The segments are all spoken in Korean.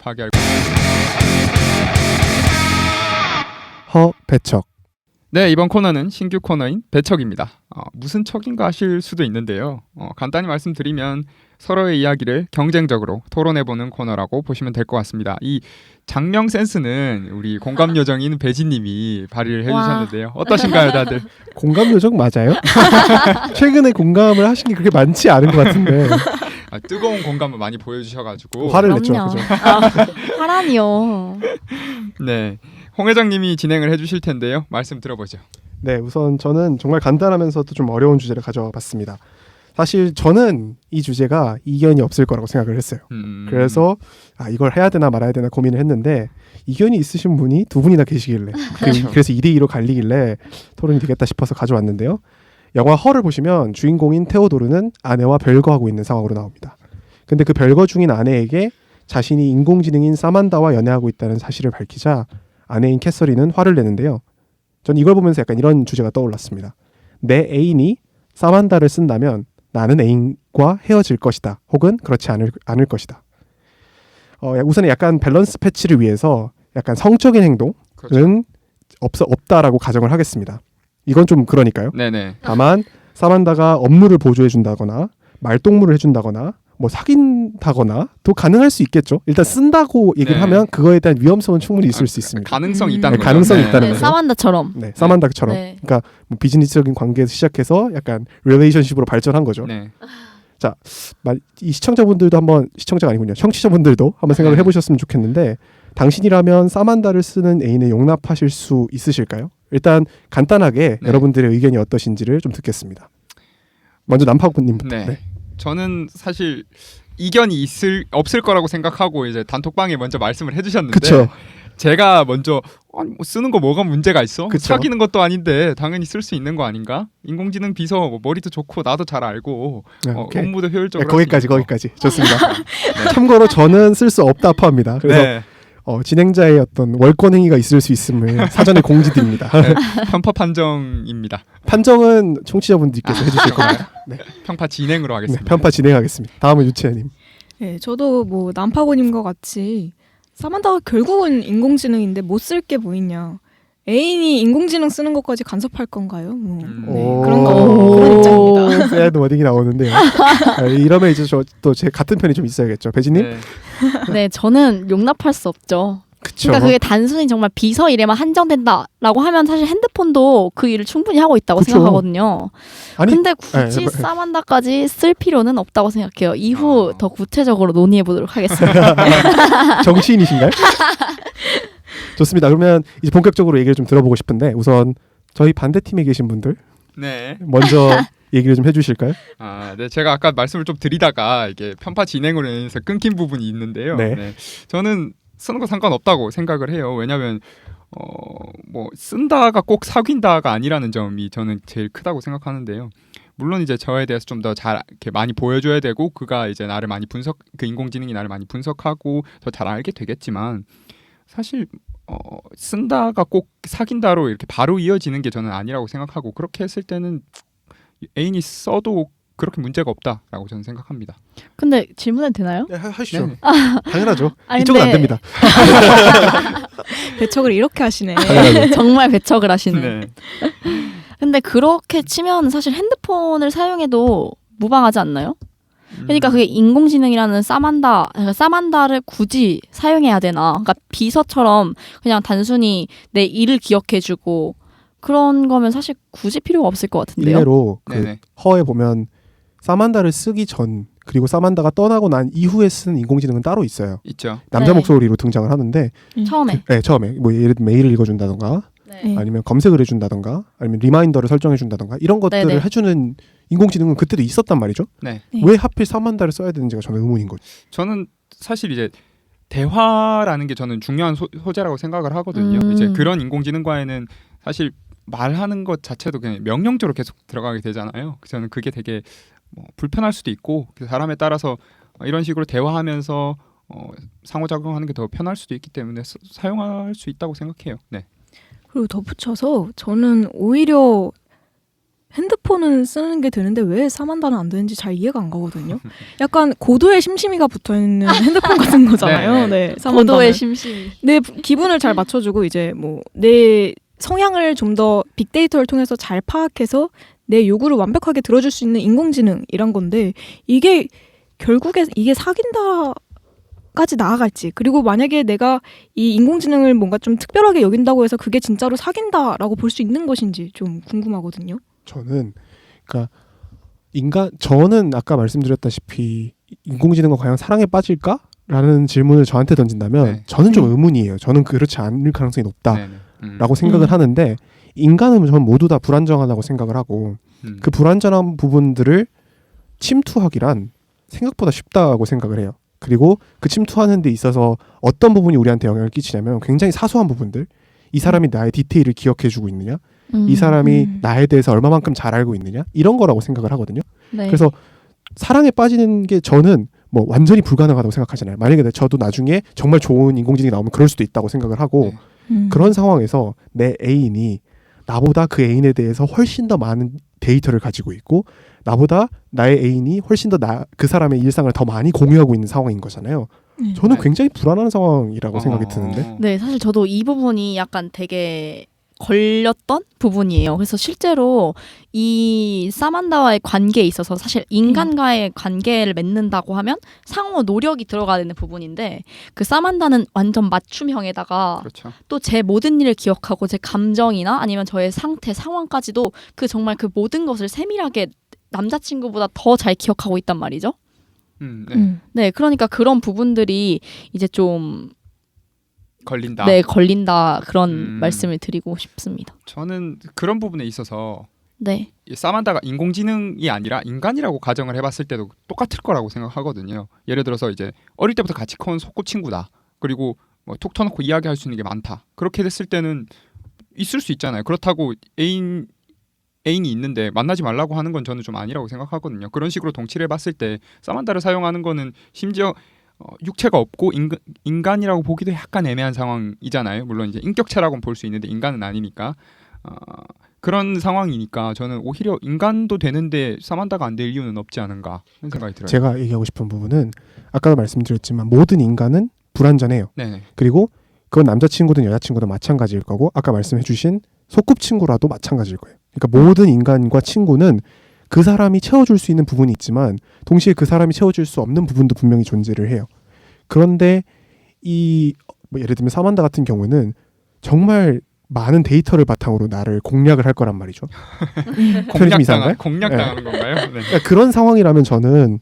파괴할 배척. 네, 이번 코너는 신규 코너인 배척입니다. 무슨 척인가 하실 수도 있는데요. 간단히 말씀드리면 서로의 이야기를 경쟁적으로 토론해보는 코너라고 보시면 될 것 같습니다. 이 장명 센스는 우리 공감 요정인 배지님이 발휘를 해주셨는데요. 어떠신가요, 다들? 공감 요정 맞아요? 최근에 공감을 하신 게 그렇게 많지 않은 것 같은데. 뜨거운 공감을 많이 보여주셔가지고 화를 냈죠. 그죠? 화라니요. 네, 홍 회장님이 진행을 해주실 텐데요. 말씀 들어보죠. 네, 우선 저는 정말 간단하면서도 좀 어려운 주제를 가져와 봤습니다. 사실 저는 이 주제가 이견이 없을 거라고 생각을 했어요. 그래서 이걸 해야 되나 말아야 되나 고민을 했는데 이견이 있으신 분이 두 분이나 계시길래 그래서 2대2로 갈리길래 토론이 되겠다 싶어서 가져왔는데요. 영화 허를 보시면 주인공인 테오도르는 아내와 별거하고 있는 상황으로 나옵니다. 근데 그 별거 중인 아내에게 자신이 인공지능인 사만다와 연애하고 있다는 사실을 밝히자 아내인 캐서린은 화를 내는데요. 전 이걸 보면서 약간 이런 주제가 떠올랐습니다. 내 애인이 사만다를 쓴다면 나는 애인과 헤어질 것이다. 혹은 그렇지 않을 것이다. 우선 약간 밸런스 패치를 위해서 약간 성적인 행동은 그렇죠. 없다라고 가정을 하겠습니다. 이건 좀 그러니까요. 네네. 다만 사만다가 업무를 보조해준다거나 말동무를 해준다거나 뭐 사귄다거나 또 가능할 수 있겠죠. 일단 쓴다고 얘기를 네. 하면 그거에 대한 위험성은 충분히 있을 수 있습니다. 가능성이 있다는 네, 거죠. 가능성이 네. 있다는 네, 거죠. 사만다처럼. 네, 사만다처럼. 네. 그러니까 뭐 비즈니스적인 관계에서 시작해서 약간 릴레이션십으로 발전한 거죠. 네. 이 시청자분들도 한번 시청자가 아니군요. 청취자분들도 한번 생각을 네. 해보셨으면 좋겠는데 당신이라면 사만다를 쓰는 애인을 용납하실 수 있으실까요? 일단 간단하게 네. 여러분들의 의견이 어떠신지를 좀 듣겠습니다. 먼저 남파군님부터. 네. 저는 사실 이견이 없을 거라고 생각하고 이제 단톡방에 먼저 말씀을 해주셨는데 그쵸. 제가 먼저 뭐 쓰는 거 뭐가 문제가 있어? 그쵸. 사귀는 것도 아닌데 당연히 쓸 수 있는 거 아닌가? 인공지능 비서 뭐 머리도 좋고 나도 잘 알고 오케이. 업무도 네, 효율적으로 거기까지 좋습니다. 참고로 저는 쓸 수 없다 포함니다. 그래서 네. 진행자의 어떤 월권 행위가 있을 수 있음을 사전에 공지드립니다. 네. 편파 판정입니다. 판정은 청취자분들께서 해주실 겁니다. 네, 편파 진행으로 네, 하겠습니다. 편파 진행하겠습니다. 다음은 유채님. 네, 저도 뭐 남파고님과 같이 사만다가 결국은 인공지능인데 못 쓸 게 뭐 있냐. 애인이 인공지능 쓰는 것까지 간섭할 건가요? 뭐 네, 그런 그런 입장입니다. 새드 워딩이 나오는데요. 이러면 이제 또 제 같은 편이 좀 있어야겠죠. 배지님? 네. 네, 저는 용납할 수 없죠. 그쵸. 그러니까 그게 단순히 정말 비서 일에만 한정된다라고 하면 사실 핸드폰도 그 일을 충분히 하고 있다고 그쵸. 생각하거든요. 아니, 근데 굳이 사만다까지 쓸 필요는 없다고 생각해요. 이후 더 구체적으로 논의해 보도록 하겠습니다. 정치인이신가요? 좋습니다. 그러면 이제 본격적으로 얘기를 좀 들어보고 싶은데 우선 저희 반대팀에 계신 분들 네. 먼저 얘기를 좀 해주실까요? 네. 제가 아까 말씀을 좀 드리다가 이게 편파 진행으로 인해서 끊긴 부분이 있는데요. 네. 네. 저는 쓰는 거 상관없다고 생각을 해요. 왜냐하면 뭐 쓴다가 꼭 사귄다가 아니라는 점이 저는 제일 크다고 생각하는데요. 물론 이제 저에 대해서 좀 더 잘 이렇게 많이 보여줘야 되고 그가 이제 나를 많이 그 인공지능이 나를 많이 분석하고 더 잘 알게 되겠지만 사실 쓴다가 꼭 사귄다로 이렇게 바로 이어지는 게 저는 아니라고 생각하고 그렇게 했을 때는 애인이 써도 그렇게 문제가 없다라고 저는 생각합니다. 근데 질문해도 되나요? 네, 하시죠. 네. 당연하죠. 아니, 이쪽은 안 근데- 됩니다. 배척을 이렇게 하시네. 정말 배척을 하시는. 네. 근데 그렇게 치면 사실 핸드폰을 사용해도 무방하지 않나요? 그러니까 그게 인공지능이라는 사만다를 굳이 사용해야 되나? 그러니까 비서처럼 그냥 단순히 내 일을 기억해주고 그런 거면 사실 굳이 필요가 없을 것 같은데요. 일례로 그 네네. 허에 보면 사만다를 쓰기 전 그리고 사만다가 떠나고 난 이후에 쓰는 인공지능은 따로 있어요. 있죠. 남자 네. 목소리로 등장을 하는데 처음에. 처음에 뭐 예를 들면 메일을 읽어준다던가 네. 아니면 검색을 해준다던가 아니면 리마인더를 설정해준다던가 이런 것들을 네네. 해주는 인공지능은 그때도 있었단 말이죠. 네. 네. 왜 하필 사만다를 써야 되는지가 저는 의문인 거죠. 저는 사실 이제 대화라는 게 저는 중요한 소재라고 생각을 하거든요. 이제 그런 인공지능과에는 사실 말하는 것 자체도 그냥 명령적으로 계속 들어가게 되잖아요. 저는 그게 되게 불편할 수도 있고 그 사람에 따라서 이런 식으로 대화하면서 상호작용하는 게 더 편할 수도 있기 때문에 사용할 수 있다고 생각해요. 네. 그리고 덧붙여서 저는 오히려 핸드폰은 쓰는 게 되는데 왜 사만다는 안 되는지 잘 이해가 안 가거든요. 약간 고도의 심심이가 붙어있는 핸드폰 같은 거잖아요. 네, 사만다는. 고도의 심심이. 내 기분을 잘 맞춰주고 이제 뭐 내 성향을 좀 더 빅데이터를 통해서 잘 파악해서 내 요구를 완벽하게 들어줄 수 있는 인공지능이란 건데 이게 결국에 이게 사귄다까지 나아갈지 그리고 만약에 내가 이 인공지능을 뭔가 좀 특별하게 여긴다고 해서 그게 진짜로 사귄다라고 볼 수 있는 것인지 좀 궁금하거든요. 저는 그러니까 저는 아까 말씀드렸다시피 인공지능과 과연 사랑에 빠질까라는 질문을 저한테 던진다면 네. 저는 좀 의문이에요. 저는 그렇지 않을 가능성이 높다라고 네네. 생각을 하는데 인간은 저는 모두 다 불안정하다고 생각을 하고 그 불안전한 부분들을 침투하기란 생각보다 쉽다고 생각을 해요. 그리고 그 침투하는 데 있어서 어떤 부분이 우리한테 영향을 끼치냐면 굉장히 사소한 부분들 이 사람이 나의 디테일을 기억해주고 있느냐 이 사람이 나에 대해서 얼마만큼 잘 알고 있느냐 이런 거라고 생각을 하거든요. 네. 그래서 사랑에 빠지는 게 저는 뭐 완전히 불가능하다고 생각하잖아요. 만약에 저도 나중에 정말 좋은 인공지능이 나오면 그럴 수도 있다고 생각을 하고 그런 상황에서 내 애인이 나보다 그 애인에 대해서 훨씬 더 많은 데이터를 가지고 있고 나보다 나의 애인이 훨씬 더 그 사람의 일상을 더 많이 공유하고 있는 상황인 거잖아요. 저는 네. 굉장히 불안한 상황이라고 생각이 드는데 네, 사실 저도 이 부분이 약간 되게 걸렸던 부분이에요. 그래서 실제로 이 사만다와의 관계에 있어서 사실 인간과의 관계를 맺는다고 하면 상호 노력이 들어가야 되는 부분인데 그 사만다는 완전 맞춤형에다가 그렇죠. 또 제 모든 일을 기억하고 제 감정이나 아니면 저의 상태, 상황까지도 그 정말 그 모든 것을 세밀하게 남자친구보다 더 잘 기억하고 있단 말이죠. 네. 네, 그러니까 그런 부분들이 이제 좀 걸린다. 네, 걸린다 그런 음. 말씀을 드리고 싶습니다. 저는 그런 부분에 있어서 네. 이 사만다가 인공지능이 아니라 인간이라고 가정을 해봤을 때도 똑같을 거라고 생각하거든요. 예를 들어서 이제 어릴 때부터 같이 커온 소꿉친구다. 그리고 뭐 톡 터놓고 이야기할 수 있는 게 많다. 그렇게 됐을 때는 있을 수 있잖아요. 그렇다고 애인이 있는데 만나지 말라고 하는 건 저는 좀 아니라고 생각하거든요. 그런 식으로 동치를 해봤을 때 사만다를 사용하는 거는 심지어 육체가 없고 인간이라고 보기도 약간 애매한 상황이잖아요. 물론 이제 인격체라고는 볼 수 있는데 인간은 아니니까 그런 상황이니까 저는 오히려 인간도 되는데 사만다가 안 될 이유는 없지 않은가 하는 생각이 들어요. 제가 얘기하고 싶은 부분은 아까도 말씀드렸지만 모든 인간은 불완전해요. 네. 그리고 그건 남자친구든 여자친구든 마찬가지일 거고 아까 말씀해주신 소꿉친구라도 마찬가지일 거예요. 그러니까 모든 인간과 친구는 그 사람이 채워줄 수 있는 부분이 있지만 동시에 그 사람이 채워줄 수 없는 부분도 분명히 존재를 해요. 그런데 뭐 예를 들면 사만다 같은 경우는 정말 많은 데이터를 바탕으로 나를 공략을 할 거란 말이죠. 편의점 이상가요? 공략당하는 건가요? 네. 그러니까 그런 상황이라면 저는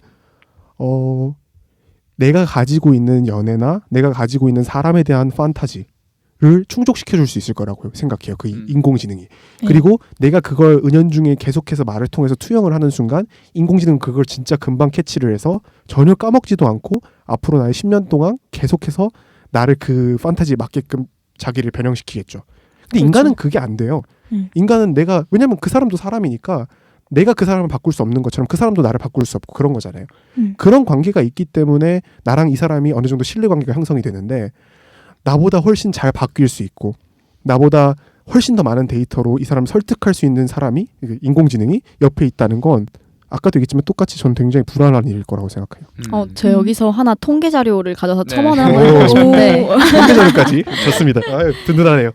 내가 가지고 있는 연애나 내가 가지고 있는 사람에 대한 판타지를 충족시켜 줄 수 있을 거라고 생각해요. 그 인공지능이. 그리고 내가 그걸 은연중에 계속해서 말을 통해서 투영을 하는 순간 인공지능은 그걸 진짜 금방 캐치를 해서 전혀 까먹지도 않고 앞으로 나의 10년 동안 계속해서 나를 그 판타지에 맞게끔 자기를 변형시키겠죠. 근데 그렇죠. 인간은 그게 안 돼요. 인간은 왜냐면 그 사람도 사람이니까 내가 그 사람을 바꿀 수 없는 것처럼 그 사람도 나를 바꿀 수 없고 그런 거잖아요. 그런 관계가 있기 때문에 나랑 이 사람이 어느 정도 신뢰관계가 형성이 되는데 나보다 훨씬 잘 바뀔 수 있고 나보다 훨씬 더 많은 데이터로 이 사람을 설득할 수 있는 사람이 인공지능이 옆에 있다는 건 아까도 얘기했지만 똑같이 전 굉장히 불안한 일일 거라고 생각해요. 저 여기서 하나 통계 자료를 가져서 네. 첨언을 한번 해보고 싶은데 통계 자료까지 좋습니다. 든든하네요.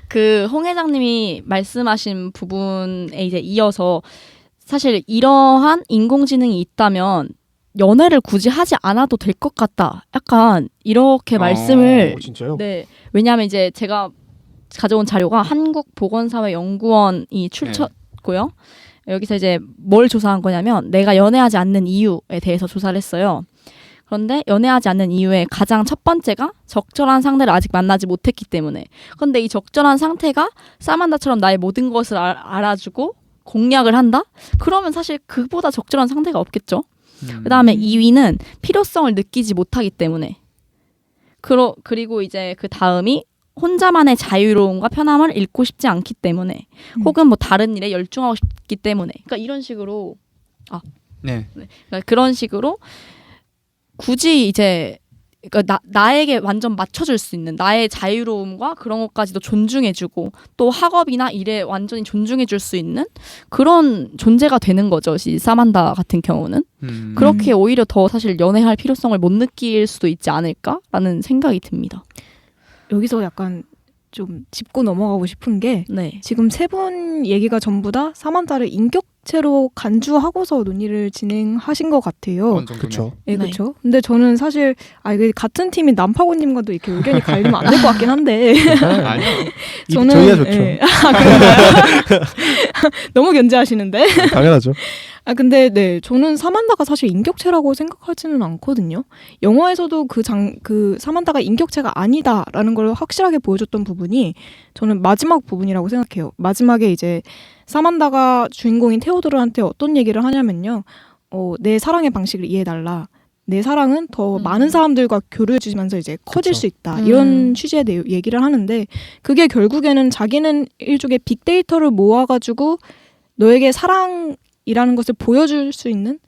그 홍 회장님이 말씀하신 부분에 이제 이어서 사실 이러한 인공지능이 있다면 연애를 굳이 하지 않아도 될 것 같다. 약간 이렇게 말씀을 진짜요? 네. 왜냐하면 이제 제가 가져온 자료가 한국보건사회연구원이 출처고요. 여기서 이제 뭘 조사한 거냐면 내가 연애하지 않는 이유에 대해서 조사를 했어요. 그런데 연애하지 않는 이유의 가장 첫 번째가 적절한 상대를 아직 만나지 못했기 때문에. 그런데 이 적절한 상태가 사만다처럼 나의 모든 것을 알아주고 공략을 한다? 그러면 사실 그보다 적절한 상대가 없겠죠. 그다음에 2위는 필요성을 느끼지 못하기 때문에. 그리고 이제 그 다음이 혼자만의 자유로움과 편함을 잃고 싶지 않기 때문에 혹은 뭐 다른 일에 열중하고 싶기 때문에 그러니까 이런 식으로 네. 그러니까 그런 식으로 굳이 이제 그러니까 나에게 완전 맞춰줄 수 있는 나의 자유로움과 그런 것까지도 존중해주고 또 학업이나 일에 완전히 존중해줄 수 있는 그런 존재가 되는 거죠. 이 사만다 같은 경우는 그렇게 오히려 더 사실 연애할 필요성을 못 느낄 수도 있지 않을까라는 생각이 듭니다. 여기서 약간 좀 짚고 넘어가고 싶은 게 네. 지금 세 분 얘기가 전부 다 사만다를 인격체로 간주하고서 논의를 진행하신 것 같아요. 그렇죠. 네, 네. 그렇죠. 근데 저는 사실 이게 같은 팀인 남파고님과도 이렇게 의견이 갈리면 안 될 것 같긴 한데 아니요. 저는 저희야 좋죠. 그런가요? 너무 견제하시는데. 당연하죠. 근데 네, 저는 사만다가 사실 인격체라고 생각하지는 않거든요. 영화에서도 그 사만다가 인격체가 아니다라는 걸 확실하게 보여줬던 부분이 저는 마지막 부분이라고 생각해요. 마지막에 이제 사만다가 주인공인 테오도르한테 어떤 얘기를 하냐면요. 내 사랑의 방식을 이해해달라. 내 사랑은 더 많은 사람들과 교류해주면서 이제 커질 그쵸. 수 있다. 이런 취지의 얘기를 하는데 그게 결국에는 자기는 일종의 빅데이터를 모아가지고 너에게 사랑이라는 것을 보여줄 수 있는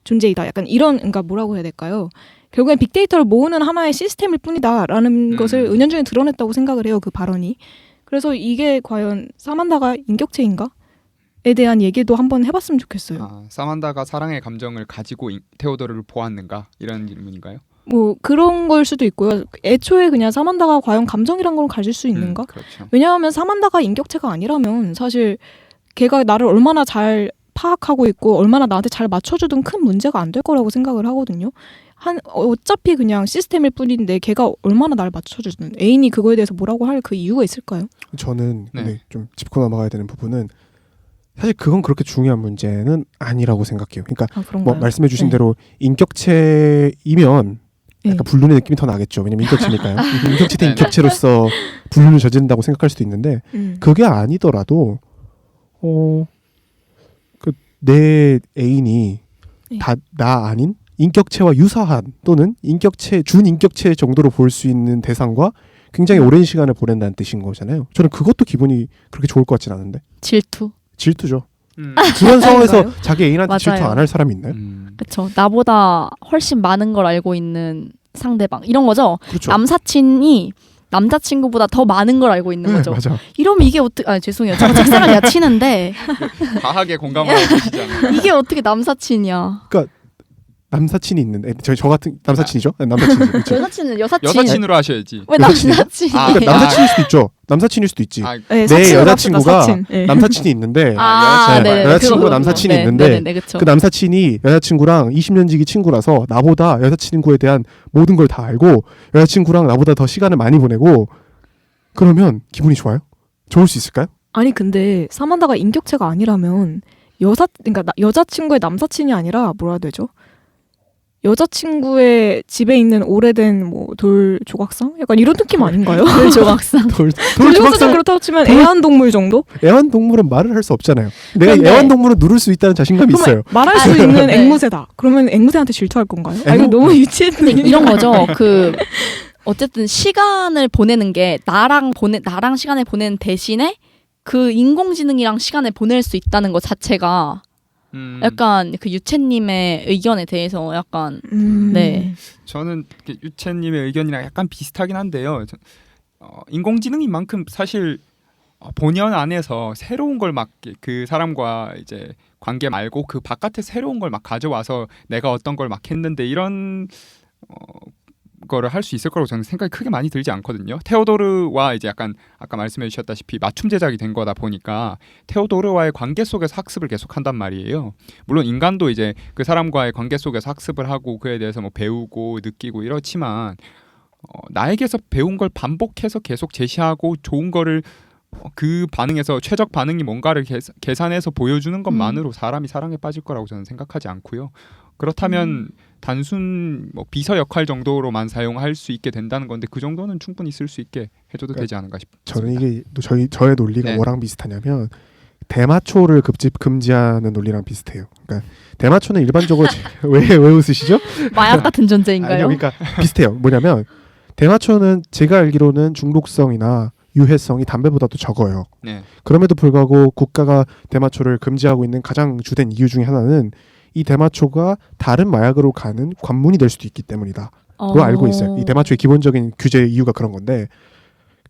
존재이다. 약간 이런, 그러니까 뭐라고 해야 될까요? 결국엔 빅데이터를 모으는 하나의 시스템일 뿐이다라는 것을 은연중에 드러냈다고 생각을 해요. 그 발언이. 그래서 이게 과연 사만다가 인격체인가? 에 대한 얘기도 한번 해봤으면 좋겠어요. 사만다가 사랑의 감정을 가지고 테오도르를 보았는가 이런 질문인가요? 뭐 그런 걸 수도 있고요. 애초에 그냥 사만다가 과연 감정이란 걸 가질 수 있는가? 그렇죠. 왜냐하면 사만다가 인격체가 아니라면 사실 걔가 나를 얼마나 잘 파악하고 있고 얼마나 나한테 잘 맞춰주든 큰 문제가 안 될 거라고 생각을 하거든요. 어차피 그냥 시스템일 뿐인데 걔가 얼마나 나를 맞춰주든 애인이 그거에 대해서 뭐라고 할 그 이유가 있을까요? 저는 네. 근데 좀 짚고 넘어가야 되는 부분은 사실 그건 그렇게 중요한 문제는 아니라고 생각해요. 그러니까 그런가요? 뭐 말씀해주신 네. 대로 인격체이면 네. 약간 불륜의 느낌이 더 나겠죠. 왜냐면 인격체니까요. 인격체 대 네. 인격체로서 불륜을 저지른다고 생각할 수도 있는데 그게 아니더라도 내 애인이 네. 다 나 아닌 인격체와 유사한 또는 준인격체 정도로 볼 수 있는 대상과 굉장히 오랜 시간을 보낸다는 뜻인 거잖아요. 저는 그것도 기분이 그렇게 좋을 것 같진 않은데. 질투죠. 그런 상황에서 아닌가요? 자기 애인한테 맞아요. 질투 안 할 사람이 있나요? 그렇죠. 나보다 훨씬 많은 걸 알고 있는 상대방 이런 거죠. 그렇죠. 남사친이 남자친구보다 더 많은 걸 알고 있는 거죠. 맞아. 이러면 이게 어떻게 죄송해요. 제가 책상을 야치는데 과하게 공감하고 계시잖아요. 이게 어떻게 남사친이야. 남사친이 있는데 저 같은 남사친이죠? 네, 남사친이죠. 그렇죠. 여사친은 여사친. 여사친으로 하셔야지. 왜 여사친이죠? 남사친? 그러니까 남사친일 수도 있죠. 남사친일 수도 있지. 아, 네, 내 사친으로 여자친구가 합시다, 사친. 네. 남사친이 있는데 네네. 여자친구가 남사친이 있는데 그쵸. 그 남사친이 여자친구랑 20년 지기 친구라서 나보다 여자친구에 대한 모든 걸 다 알고 여자친구랑 나보다 더 시간을 많이 보내고 그러면 기분이 좋아요? 좋을 수 있을까요? 아니 근데 사만다가 인격체가 아니라면 그러니까 여자친구의 남사친이 아니라 뭐라 해야 되죠? 여자친구의 집에 있는 오래된 뭐 돌 조각상? 약간 이런 느낌 아닌가요? 돌 조각상. 돌 조각상 조각상 그렇다고 치면 애완동물 정도? 애완동물은 말을 할 수 없잖아요. 내가 근데- 애완동물은 누를 수 있다는 자신감이 그러면 있어요. 말할 수 있는 네. 앵무새다. 그러면 앵무새한테 질투할 건가요? 이거 앵무- 너무 유치했네. 이런 거죠. 어쨌든 시간을 보내는 게 나랑 시간을 보내는 대신에 그 인공지능이랑 시간을 보낼 수 있다는 것 자체가 약간 그 유채님의 의견에 대해서 약간 네. 저는 유채님의 의견이랑 약간 비슷하긴 한데요. 인공지능인 만큼 사실 본연 안에서 새로운 걸 막 그 사람과 이제 관계 말고 그 바깥에 새로운 걸 막 가져와서 내가 어떤 걸 막 했는데 이런 거를 할 수 있을 거라고 저는 생각이 크게 많이 들지 않거든요. 테오도르와 이제 약간 아까 말씀해 주셨다시피 맞춤 제작이 된 거다 보니까 테오도르와의 관계 속에서 학습을 계속한단 말이에요. 물론 인간도 이제 그 사람과의 관계 속에서 학습을 하고 그에 대해서 뭐 배우고 느끼고 이렇지만 나에게서 배운 걸 반복해서 계속 제시하고 좋은 거를 그 반응에서 최적 반응이 뭔가를 계산해서 보여주는 것만으로 사람이 사랑에 빠질 거라고 저는 생각하지 않고요. 그렇다면 단순 뭐 비서 역할 정도로만 사용할 수 있게 된다는 건데 그 정도는 충분히 쓸 수 있게 해줘도 되지 않은가 싶습니다. 저는 이게 저의 논리가 네. 뭐랑 비슷하냐면 대마초를 금지하는 논리랑 비슷해요. 그러니까 대마초는 일반적으로 왜 웃으시죠? 마약 같은 존재인가요? 아니요, 그러니까 비슷해요. 뭐냐면 대마초는 제가 알기로는 중독성이나 유해성이 담배보다도 적어요. 네. 그럼에도 불구하고 국가가 대마초를 금지하고 있는 가장 주된 이유 중에 하나는 이 대마초가 다른 마약으로 가는 관문이 될 수도 있기 때문이다. 알고 있어요. 이 대마초의 기본적인 규제 이유가 그런 건데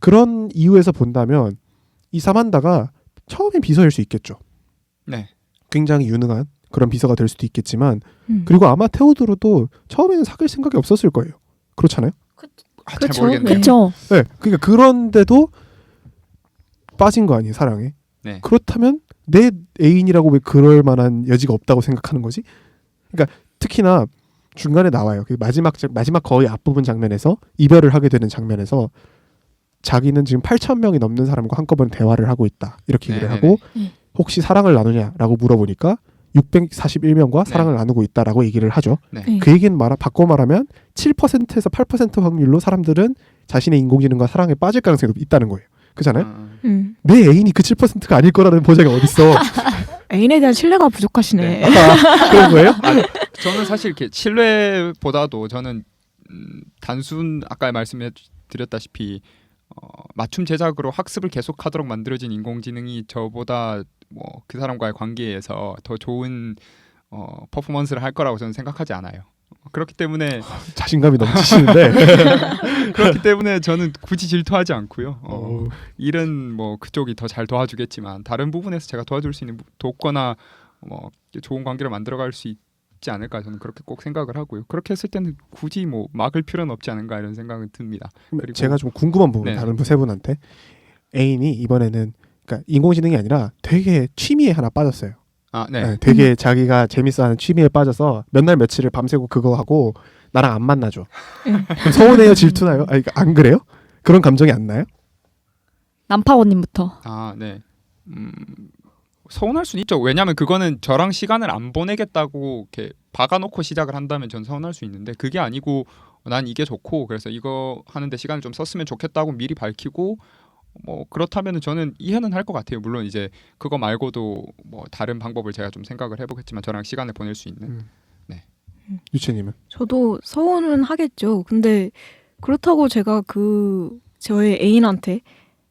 그런 이유에서 본다면 이 사만다가 처음엔 비서일 수 있겠죠. 네. 굉장히 유능한 그런 비서가 될 수도 있겠지만 그리고 아마 테오도르도 처음에는 사귈 생각이 없었을 거예요. 그렇잖아요? 잘 그쵸. 모르겠네요. 그렇죠. 네. 그러니까 그런데도 빠진 거 아니에요, 사랑에. 네. 그렇다면 내 애인이라고 왜 그럴 만한 여지가 없다고 생각하는 거지? 그러니까 특히나 중간에 나와요. 그 마지막 거의 앞부분 장면에서 이별을 하게 되는 장면에서 자기는 지금 8,000명이 넘는 사람과 한꺼번에 대화를 하고 있다. 이렇게 얘기를 하고 혹시 사랑을 나누냐라고 물어보니까 641명과 사랑을 나누고 있다라고 얘기를 하죠. 네. 그 얘기는 바꿔 말하면 7%에서 8% 확률로 사람들은 자신의 인공지능과 사랑에 빠질 가능성이 있다는 거예요. 그잖아요? 내 애인이 그 7%가 아닐 거라는 보장이 어딨어. 애인에 대한 신뢰가 부족하시네. 네. 그런 거예요? 저는 사실 이렇게 신뢰보다도 저는 단순 아까 말씀해 드렸다시피 맞춤 제작으로 학습을 계속하도록 만들어진 인공지능이 저보다 뭐 그 사람과의 관계에서 더 좋은 퍼포먼스를 할 거라고 저는 생각하지 않아요. 그렇기 때문에 자신감이 넘치시는데 그렇기 때문에 저는 굳이 질투하지 않고요. 일은 뭐 그쪽이 더 잘 도와주겠지만 다른 부분에서 제가 도와줄 수 있는 돕거나 뭐 좋은 관계를 만들어갈 수 있지 않을까 저는 그렇게 꼭 생각을 하고요. 그렇게 했을 때는 굳이 뭐 막을 필요는 없지 않은가 이런 생각은 듭니다. 그리고 제가 좀 궁금한 부분 네. 다른 세 분한테 애인이 이번에는 그러니까 인공지능이 아니라 되게 취미에 하나 빠졌어요. 네. 되게 자기가 재밌어하는 취미에 빠져서 몇 날 며칠을 밤새고 그거 하고 나랑 안 만나죠. 그럼 서운해요, 질투나요? 안 그래요? 그런 감정이 안 나요? 남파고님부터. 네. 서운할 수는 있죠. 왜냐하면 그거는 저랑 시간을 안 보내겠다고 이렇게 박아놓고 시작을 한다면 전 서운할 수 있는데 그게 아니고 난 이게 좋고 그래서 이거 하는데 시간을 좀 썼으면 좋겠다고 미리 밝히고 뭐 그렇다면 저는 이해는 할 것 같아요. 물론 이제 그거 말고도 뭐 다른 방법을 제가 좀 생각을 해보겠지만 저랑 시간을 보낼 수 있는. 유채님은? 저도 서운은 하겠죠. 근데 그렇다고 제가 저의 애인한테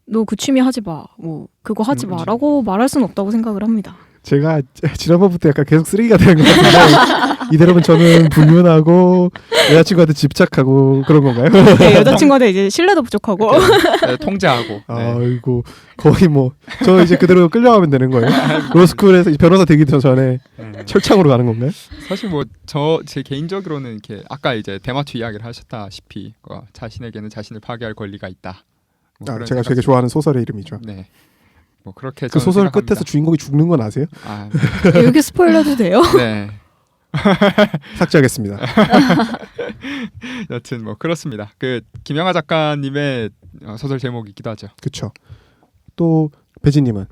너 그 취미 하지 마, 뭐 그거 하지 마라고 말할 수는 없다고 생각을 합니다. 제가 지난번부터 약간 계속 쓰레기가 되는 것 같은데 이대로면 저는 불륜하고 여자친구한테 집착하고 그런 건가요? 네, 여자친구한테 이제 신뢰도 부족하고 네, 통제하고. 네. 아이고 거의 뭐 저 이제 그대로 끌려가면 되는 거예요? 로스쿨에서 변호사 되기 전에 철창으로 가는 건가요? 사실 뭐 제 개인적으로는 이렇게 아까 이제 대마초 이야기를 하셨다시피 자신에게는 자신을 파괴할 권리가 있다. 뭐 그런 제가 생각- 되게 좋아하는 소설의 이름이죠. 네. 뭐 그렇게 그 소설 생각합니다. 끝에서 주인공이 죽는 건 아세요? 여기 스포일러도 돼요? 네. 삭제하겠습니다. 여튼 뭐 그렇습니다. 그 김영하 작가님의 소설 제목이기도 하죠. 그렇죠. 또 배지님은?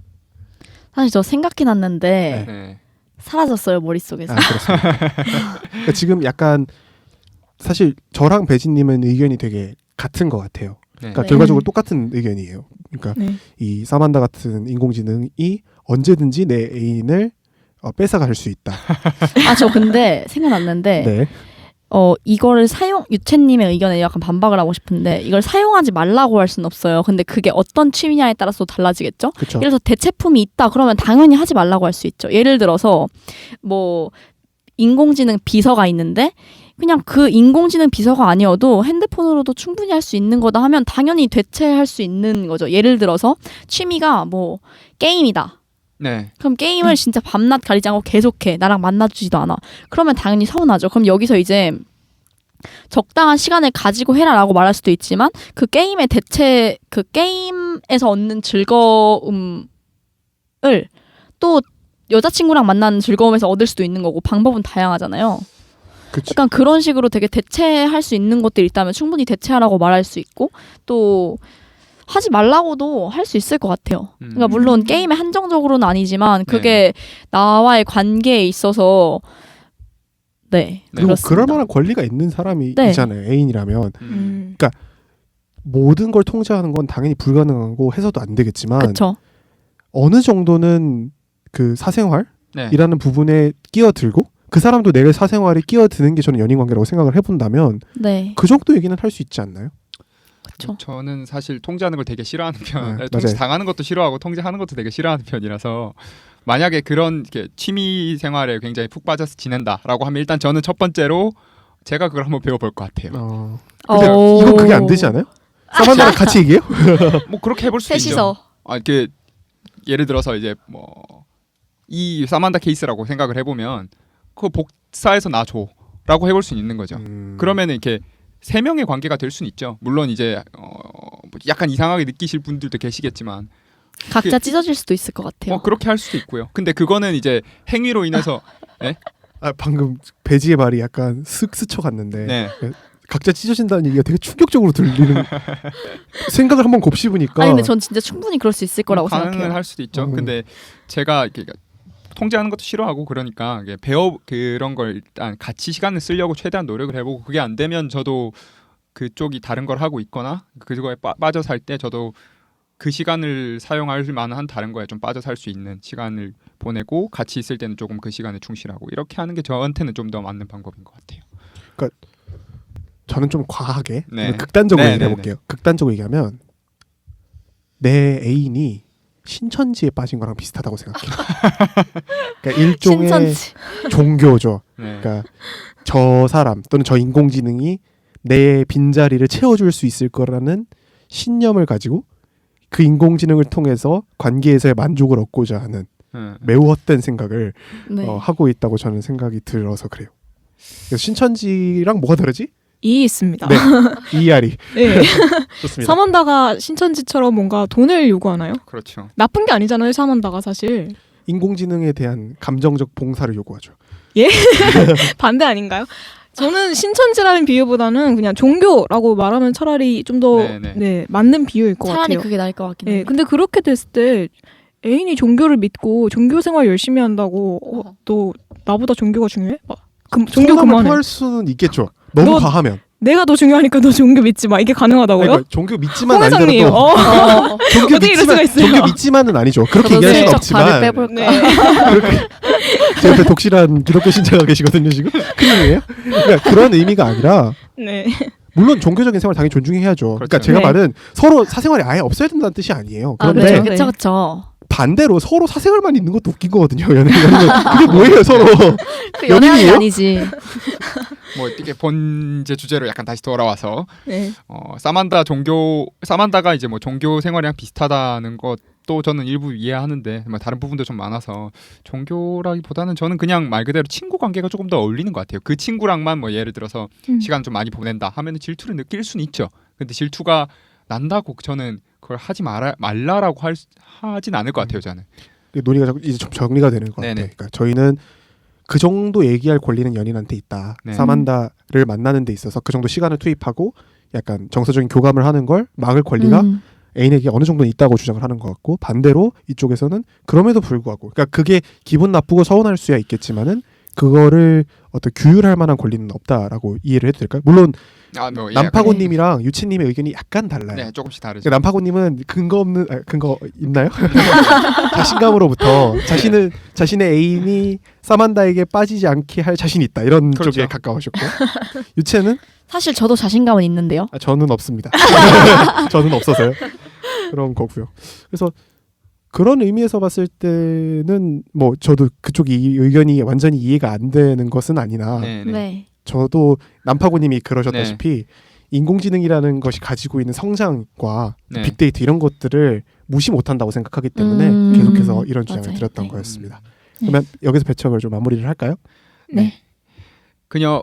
사실 저 생각해놨는데 네. 사라졌어요 머릿속에서. 그렇습니다. 그러니까 지금 약간 사실 저랑 배지님은 의견이 되게 같은 것 같아요. 네. 그러니까 결과적으로 똑같은 의견이에요. 그러니까 네. 이 사만다 같은 인공지능이 언제든지 내 애인을 뺏어갈 수 있다. 저 근데 생각났는데 네. 이거를 유채님의 의견에 약간 반박을 하고 싶은데 이걸 사용하지 말라고 할 수는 없어요. 근데 그게 어떤 취미냐에 따라서 달라지겠죠. 그렇죠. 예를 들어서 대체품이 있다 그러면 당연히 하지 말라고 할 수 있죠. 예를 들어서 뭐 인공지능 비서가 있는데 그냥 그 인공지능 비서가 아니어도 핸드폰으로도 충분히 할 수 있는 거다 하면 당연히 대체할 수 있는 거죠. 예를 들어서 취미가 뭐 게임이다. 네. 그럼 게임을 진짜 밤낮 가리지 않고 계속해. 나랑 만나주지도 않아. 그러면 당연히 서운하죠. 그럼 여기서 이제 적당한 시간을 가지고 해라라고 말할 수도 있지만 그 게임의 그 게임에서 얻는 즐거움을 또 여자친구랑 만나는 즐거움에서 얻을 수도 있는 거고 방법은 다양하잖아요. 그치. 약간 그런 식으로 되게 대체할 수 있는 것들이 있다면 충분히 대체하라고 말할 수 있고 또 하지 말라고도 할 수 있을 것 같아요. 그러니까 물론 게임에 한정적으로는 아니지만 그게 나와의 관계에 있어서 네. 그리고 그렇습니다. 그럴 만한 권리가 있는 사람이 네. 있잖아요. 애인이라면. 음. 모든 걸 통제하는 건 당연히 불가능하고 해서도 안 되겠지만 그렇죠. 어느 정도는 그 사생활이라는 네. 부분에 끼어들고 그 사람도 내 사생활에 끼어드는 게 저는 연인 관계라고 생각을 해본다면 네. 그 정도 얘기는 할 수 있지 않나요? 그렇죠. 저는 사실 통제하는 걸 되게 싫어하는 편. 네, 통제 맞아요. 당하는 것도 싫어하고 통제하는 것도 되게 싫어하는 편이라서 만약에 그런 이렇게 취미 생활에 굉장히 푹 빠져서 지낸다라고 하면 일단 저는 첫 번째로 제가 그걸 한번 배워볼 것 같아요. 근데 이건 그게 안 되지 않아요? 사만다랑 같이 얘기해요? 뭐 그렇게 해볼 수 있죠. 셋이서. 이렇게 예를 들어서 이제 뭐 이 사만다 케이스라고 생각을 해보면 그거 복사해서 나 줘라고 해볼 수 있는 거죠. 그러면은 이렇게 세 명의 관계가 될 수는 있죠. 물론 이제 약간 이상하게 느끼실 분들도 계시겠지만 각자 찢어질 수도 있을 것 같아요. 그렇게 할 수도 있고요. 근데 그거는 이제 행위로 인해서 방금 배지의 말이 약간 슥 스쳐갔는데 네. 각자 찢어진다는 얘기가 되게 충격적으로 들리는 생각을 한번 곱씹으니까 아니 근데 전 진짜 충분히 그럴 수 있을 거라고 가능은 생각해요. 할 수도 있죠. 근데 제가 이렇게 통제하는 것도 싫어하고 그러니까 그런 걸 일단 같이 시간을 쓰려고 최대한 노력을 해보고 그게 안 되면 저도 그쪽이 다른 걸 하고 있거나 그거에 빠져서 할 때 저도 그 시간을 사용할 만한 다른 거에 좀 빠져 살 수 있는 시간을 보내고 같이 있을 때는 조금 그 시간에 충실하고 이렇게 하는 게 저한테는 좀 더 맞는 방법인 것 같아요. 그러니까 저는 좀 과하게 네. 극단적으로 네, 얘기해 볼게요. 극단적으로 얘기하면 내 애인이 신천지에 빠진 거랑 비슷하다고 생각해요. 그러니까 일종의 신천지. 종교죠. 네. 그러니까 저 사람 또는 저 인공지능이 내 빈자리를 채워줄 수 있을 거라는 신념을 가지고 그 인공지능을 통해서 관계에서의 만족을 얻고자 하는 매우 헛된 생각을 네. 하고 있다고 저는 생각이 들어서 그래요. 그래서 신천지랑 뭐가 다르지? 이 있습니다. 네, 이해하리. 네. 좋습니다. 사만다가 신천지처럼 뭔가 돈을 요구하나요? 그렇죠. 나쁜 게 아니잖아요, 사만다가 사실. 인공지능에 대한 감정적 봉사를 요구하죠. 반대 아닌가요? 저는 신천지라는 비유보다는 그냥 종교라고 말하면 차라리 좀 더 네네. 맞는 비유일 것 차라리 같아요. 그게 나을 것 같긴 네, 해요. 근데 그렇게 됐을 때 애인이 종교를 믿고 종교 생활 열심히 한다고 또 나보다 종교가 중요해? 종교 서운함을 그만해. 표할 수는 있겠죠. 너무 너- 과하면. 내가 더 중요하니까 너 종교 믿지 마. 이게 가능하다고요? 그러니까 종교 믿지만 홍 회장님, 아니더라도 종교 어떻게 이럴 수가 있어요? 종교 믿지만은 아니죠. 그렇게 저도 얘기할 수는 슬쩍 발을 없지만 빼볼까. 네. 그렇게 제 옆에 독실한 기독교 신자가 계시거든요 지금. 큰일이에요. 그러니까 그런 의미가 아니라 네. 물론 종교적인 생활 당연히 존중해야죠. 그러니까 그렇죠. 제가 네. 말은 서로 사생활이 아예 없어야 된다는 뜻이 아니에요. 아, 그런데 그렇죠, 그렇죠. 반대로 서로 사생활만 있는 것도 웃긴 거거든요. 연애는 그게 뭐예요 서로. 그 연애하는 게 연인이에요? 아니지. 뭐 이게 본제 주제로 약간 다시 돌아와서 네. 사만다가 이제 뭐 종교 생활이랑 비슷하다는 것도 저는 일부 이해하는데 뭐 다른 부분도 좀 많아서 종교라기보다는 저는 그냥 말 그대로 친구 관계가 조금 더 어울리는 것 같아요. 그 친구랑만 뭐 예를 들어서 시간 좀 많이 보낸다 하면은 질투를 느낄 수는 있죠. 근데 질투가 난다고 저는 그걸 하지 말라라고 하진 않을 것 같아요. 저는. 논의가 이제 좀 정리가 되는 것 같아요. 네네. 그러니까 저희는 그 정도 얘기할 권리는 연인한테 있다. 네. 사만다를 만나는 데 있어서 그 정도 시간을 투입하고 약간 정서적인 교감을 하는 걸 막을 권리가 애인에게 어느 정도는 있다고 주장을 하는 것 같고 반대로 이쪽에서는 그럼에도 불구하고 그러니까 그게 기분 나쁘고 서운할 수야 있겠지만은 그거를 어떤 규율할 만한 권리는 없다라고 이해를 해도 될까요? 물론 뭐 남파고님이랑 유치님의 의견이 약간 달라요. 네, 조금씩 다르죠. 그러니까 남파고님은 근거 있나요? 자신감으로부터 자신의 애인이 사만다에게 빠지지 않게 할 자신이 있다 이런 그렇죠. 쪽에 가까우셨고 유채는 사실 저도 자신감은 있는데요. 저는 없습니다. 저는 없어서요. 그런 거고요. 그래서 그런 의미에서 봤을 때는 뭐 저도 그쪽 의견이 완전히 이해가 안 되는 것은 아니나 네, 네. 네. 저도 남파고님이 그러셨다시피 인공지능이라는 것이 가지고 있는 성장과 네. 빅데이터 이런 것들을 무시 못한다고 생각하기 때문에 계속해서 이런 주장을 맞아요. 드렸던 네. 거였습니다. 그러면 여기서 배척을 좀 마무리를 할까요? 네. 그녀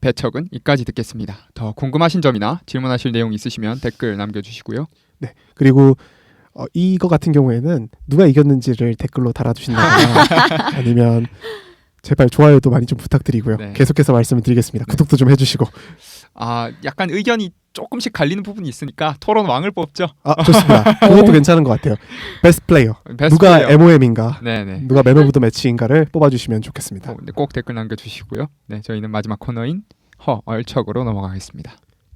배척은 이까지 듣겠습니다. 더 궁금하신 점이나 질문하실 내용 있으시면 댓글 남겨주시고요. 네. 그리고 이거 같은 경우에는 누가 이겼는지를 댓글로 달아주신다거나 아니면 제발 좋아요도 많이 좀 부탁드리고요. 네. 계속해서 말씀을 드리겠습니다. 구독도 좀 해주시고. 약간 의견이 조금씩 갈리는 부분이 있으니까 토론 왕을 뽑죠. 좋습니다. 그것도 괜찮은 것 같아요. 베스트 플레이어. 누가 MOM인가 네네. 누가 맨 오브 더 매치인가를 뽑아주시면 좋겠습니다. 네, 꼭 댓글 남겨주시고요. 네, 저희는 마지막 코너인 얼척으로 넘어가겠습니다.